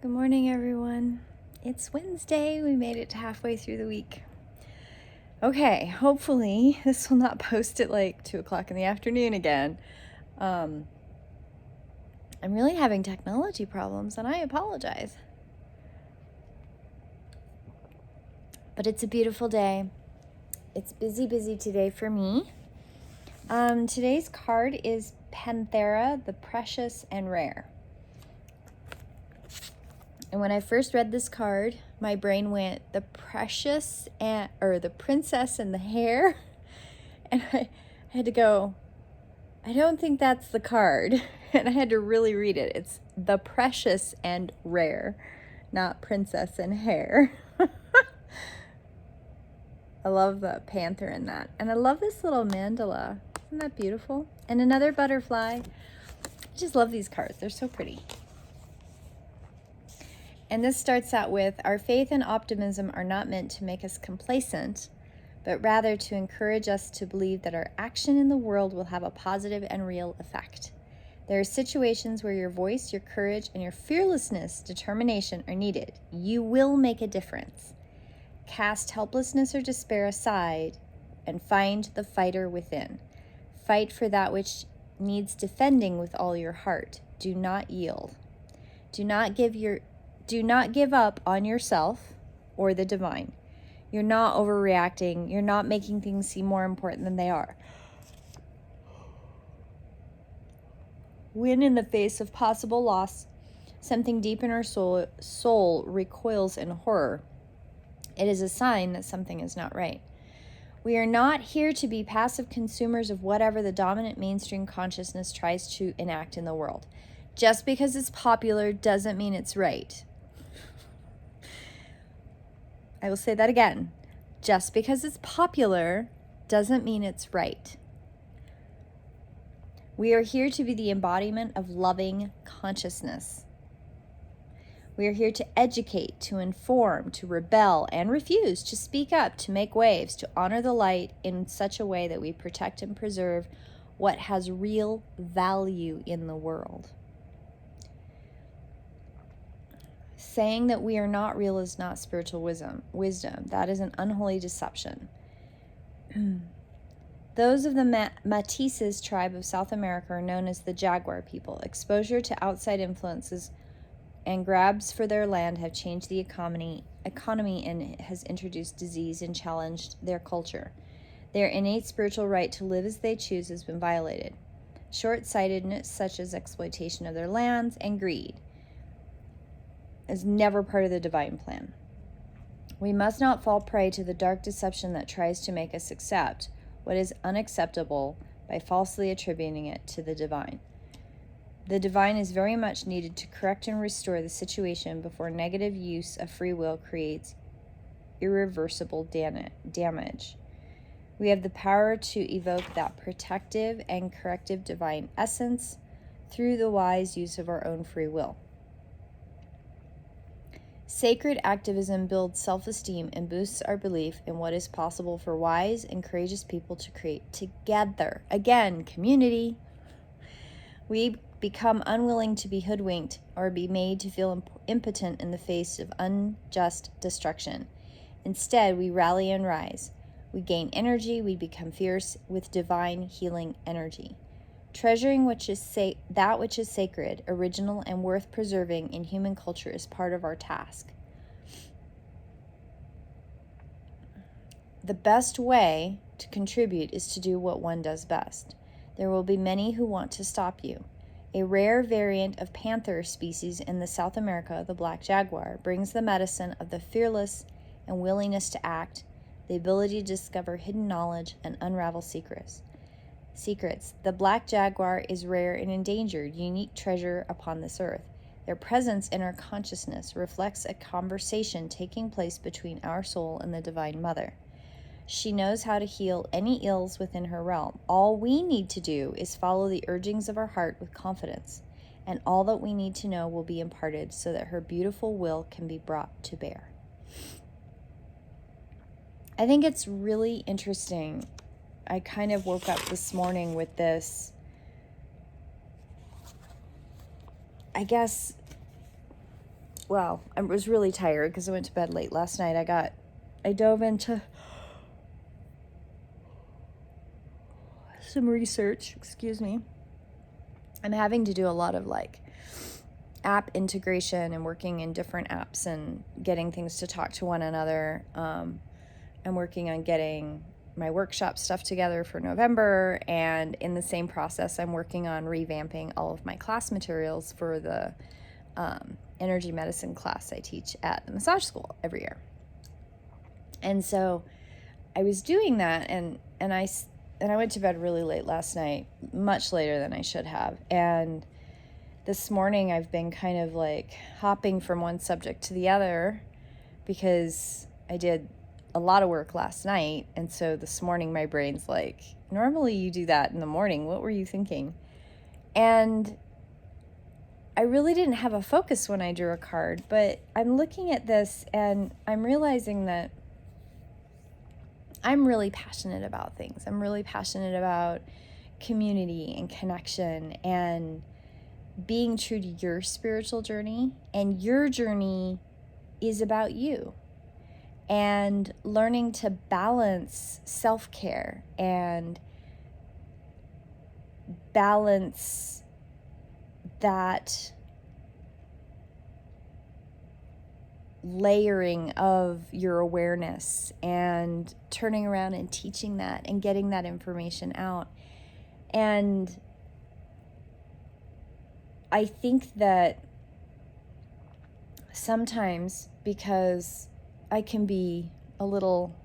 Good morning, everyone. It's Wednesday. We made it to halfway through the week. Okay, hopefully this will not post at like 2 o'clock in the afternoon again. I'm really having technology problems and I apologize. But it's a beautiful day. It's busy today for me. Today's card is Panthera, the precious and rare. And when I first read this card, my brain went the precious or the princess and the hair. And I had to go, I don't think that's the card. And I had to really read it. It's the precious and rare, not princess and hair. I love the panther in that. And I love this little mandala. Isn't that beautiful? And another butterfly. I just love these cards. They're so pretty. And this starts out with, our faith and optimism are not meant to make us complacent, but rather to encourage us to believe that our action in the world will have a positive and real effect. There are situations where your voice, your courage, and your fearlessness, determination are needed. You will make a difference. Cast helplessness or despair aside and find the fighter within. Fight for that which needs defending with all your heart. Do not yield. Do not give up on yourself or the divine. You're not overreacting. You're not making things seem more important than they are. When in the face of possible loss, something deep in our soul recoils in horror. It is a sign that something is not right. We are not here to be passive consumers of whatever the dominant mainstream consciousness tries to enact in the world. Just because it's popular doesn't mean it's right. I will say that again. Just because it's popular doesn't mean it's right. We are here to be the embodiment of loving consciousness. We are here to educate, to inform, to rebel, and refuse, to speak up, to make waves, to honor the light in such a way that we protect and preserve what has real value in the world. Saying that we are not real is not spiritual wisdom. That is an unholy deception. Those of the Métis tribe of South America are known as the Jaguar people. Exposure to outside influences and grabs for their land have changed the economy and has introduced disease and challenged their culture. Their innate spiritual right to live as they choose has been violated. Short-sightedness, such as exploitation of their lands and greed, is never part of the divine plan. We must not fall prey to the dark deception that tries to make us accept what is unacceptable by falsely attributing it to the divine. The divine is very much needed to correct and restore the situation before negative use of free will creates irreversible damage. We have the power to evoke that protective and corrective divine essence through the wise use of our own free will. Sacred activism builds self-esteem and boosts our belief in what is possible for wise and courageous people to create together. Again, community. We become unwilling to be hoodwinked or be made to feel impotent in the face of unjust destruction. Instead, we rally and rise. We gain energy. We become fierce with divine healing energy. Treasuring that which is sacred, original, and worth preserving in human culture is part of our task. The best way to contribute is to do what one does best. There will be many who want to stop you. A rare variant of panther species in the South America, the black jaguar, brings the medicine of the fearless and willingness to act, the ability to discover hidden knowledge and unravel secrets. The black jaguar is rare and endangered, unique treasure upon this earth. Their presence in our consciousness reflects a conversation taking place between our soul and the Divine Mother. She knows how to heal any ills within her realm. All we need to do is follow the urgings of our heart with confidence, and all that we need to know will be imparted so that her beautiful will can be brought to bear. I think it's really interesting. I kind of woke up this morning with this, I guess, well, I was really tired because I went to bed late last night. I dove into some research, excuse me. I'm having to do a lot of like app integration and working in different apps and getting things to talk to one another. I'm working on getting my workshop stuff together for November, and in the same process, I'm working on revamping all of my class materials for the energy medicine class I teach at the massage school every year. And so I was doing that, and I went to bed really late last night, much later than I should have. And this morning I've been kind of like hopping from one subject to the other because I did a lot of work last night. And so this morning my brain's like, normally you do that in the morning. What were you thinking? And I really didn't have a focus when I drew a card, but I'm looking at this and I'm realizing that I'm really passionate about things. I'm really passionate about community and connection and being true to your spiritual journey. And your journey is about you. And learning to balance self-care and balance that layering of your awareness and turning around and teaching that and getting that information out. And I think that sometimes, because I can be a little,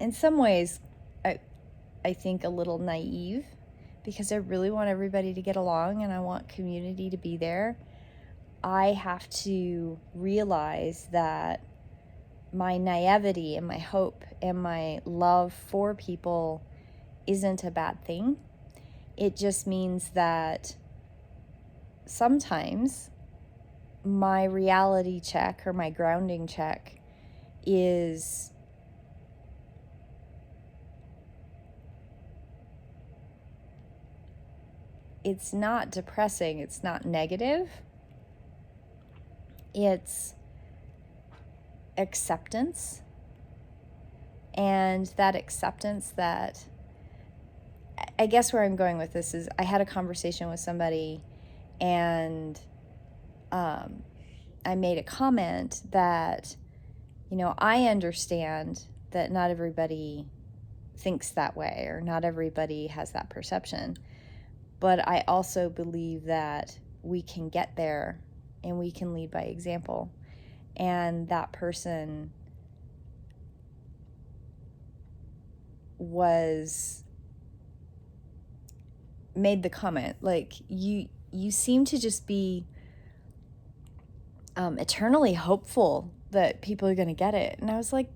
in some ways, I think a little naive, because I really want everybody to get along and I want community to be there. I have to realize that my naivety and my hope and my love for people isn't a bad thing. It just means that sometimes my reality check or my grounding check is it's not depressing, it's not negative. It's acceptance. And that acceptance that, I guess where I'm going with this is, I had a conversation with somebody and I made a comment that, I understand that not everybody thinks that way or not everybody has that perception. But I also believe that we can get there and we can lead by example. And that person made the comment, like, you seem to just be eternally hopeful that people are going to get it. And I was like,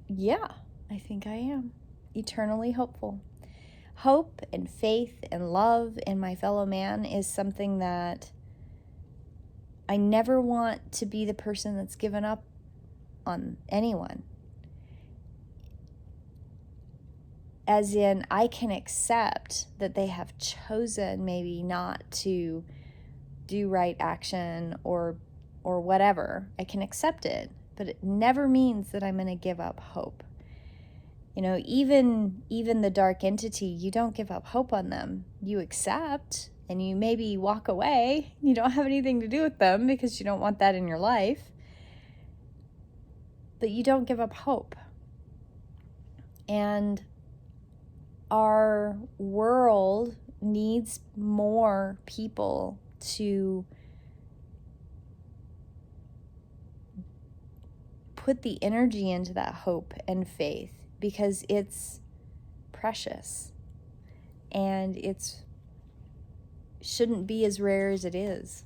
yeah, I think I am eternally hopeful. Hope and faith and love in my fellow man is something that I never want to be the person that's given up on anyone. As in, I can accept that they have chosen maybe not to do right action or whatever. I can accept it, but it never means that I'm going to give up hope. Even the dark entity, you don't give up hope on them. You accept, and you maybe walk away. You don't have anything to do with them because you don't want that in your life. But you don't give up hope. And our world needs more people to put the energy into that hope and faith, because it's precious and it's shouldn't be as rare as it is.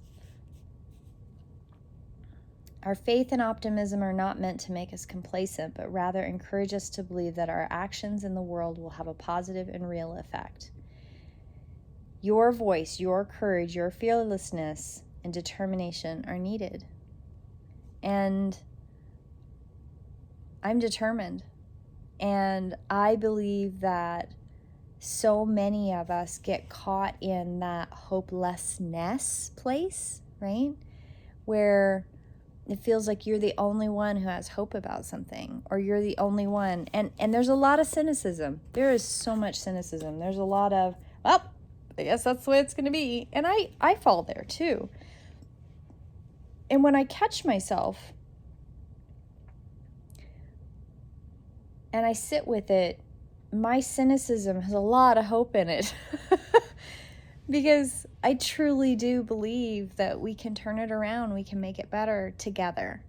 Our faith and optimism are not meant to make us complacent, but rather encourage us to believe that our actions in the world will have a positive and real effect. Your voice, your courage, your fearlessness, and determination are needed. And I'm determined. And I believe that so many of us get caught in that hopelessness place right? Where it feels like you're the only one who has hope about something, or you're the only one. And there's a lot of cynicism. There is so much cynicism. There's a lot of, well, I guess that's the way it's going to be. And I fall there too. And when I catch myself and I sit with it, my cynicism has a lot of hope in it. Because I truly do believe that we can turn it around, we can make it better together.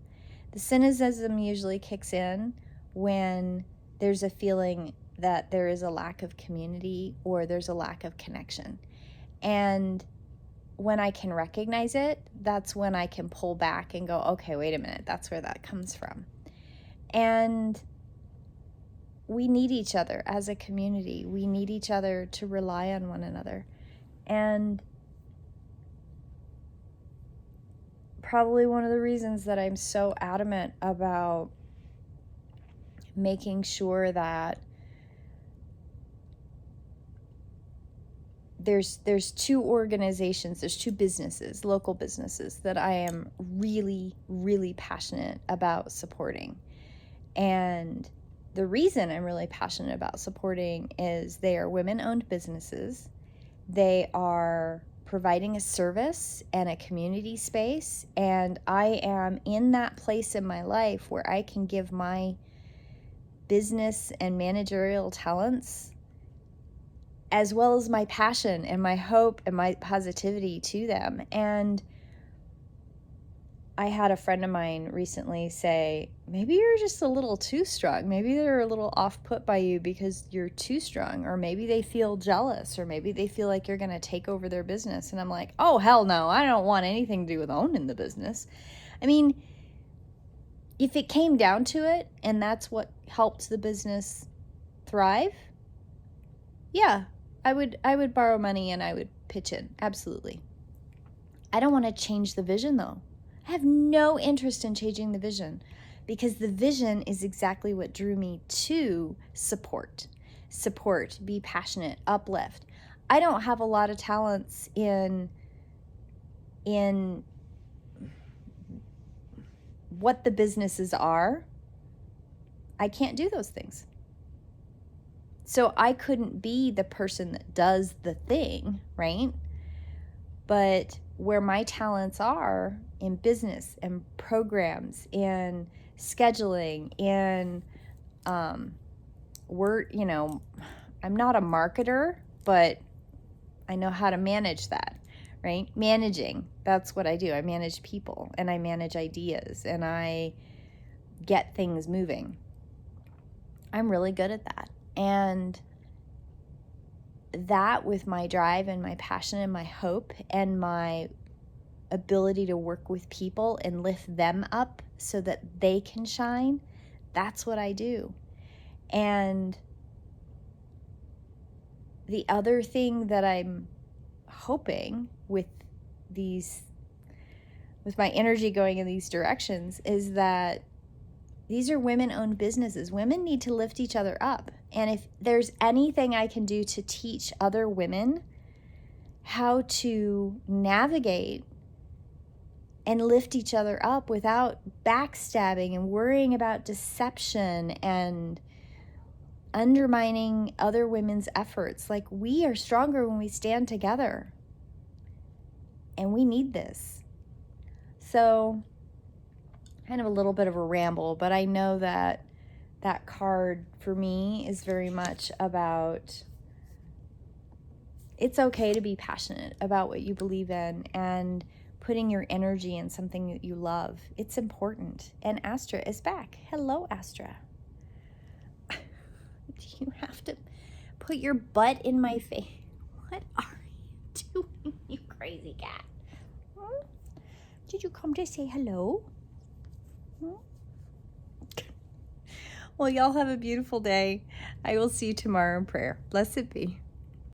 The cynicism usually kicks in when there's a feeling that there is a lack of community or there's a lack of connection. And when I can recognize it, that's when I can pull back and go, okay, wait a minute, that's where that comes from. And we need each other as a community. We need each other to rely on one another. And probably one of the reasons that I'm so adamant about making sure that there's two organizations, there's two businesses, local businesses, that I am really, really passionate about supporting. And the reason I'm really passionate about supporting is they are women-owned businesses. They are providing a service and a community space, and I am in that place in my life where I can give my business and managerial talents, as well as my passion and my hope and my positivity, to them. And I had a friend of mine recently say, maybe you're just a little too strong. Maybe they're a little off-put by you because you're too strong, or maybe they feel jealous, or maybe they feel like you're going to take over their business. And I'm like, oh, hell no, I don't want anything to do with owning the business. I mean, if it came down to it and that's what helped the business thrive, yeah, I would borrow money and I would pitch in. Absolutely. I don't want to change the vision, though. I have no interest in changing the vision, because the vision is exactly what drew me to support, be passionate, uplift. I don't have a lot of talents in what the businesses are. I can't do those things. So I couldn't be the person that does the thing, right? But where my talents are in business and programs and scheduling and I'm not a marketer, but I know how to manage that, right? Managing, that's what I do. I manage people and I manage ideas and I get things moving. I'm really good at that. And that, with my drive and my passion and my hope and my ability to work with people and lift them up so that they can shine, that's what I do. And the other thing that I'm hoping with my energy going in these directions is that these are women-owned businesses. Women need to lift each other up. And if there's anything I can do to teach other women how to navigate and lift each other up without backstabbing and worrying about deception and undermining other women's efforts. Like, we are stronger when we stand together. And we need this. So, kind of a little bit of a ramble, but I know that that card for me is very much about, it's okay to be passionate about what you believe in and putting your energy in something that you love. It's important. And Astra is back. Hello, Astra. Do you have to put your butt in my face? What are you doing, you crazy cat? Did you come to say hello? Well, y'all have a beautiful day. I will see you tomorrow in prayer. Blessed be.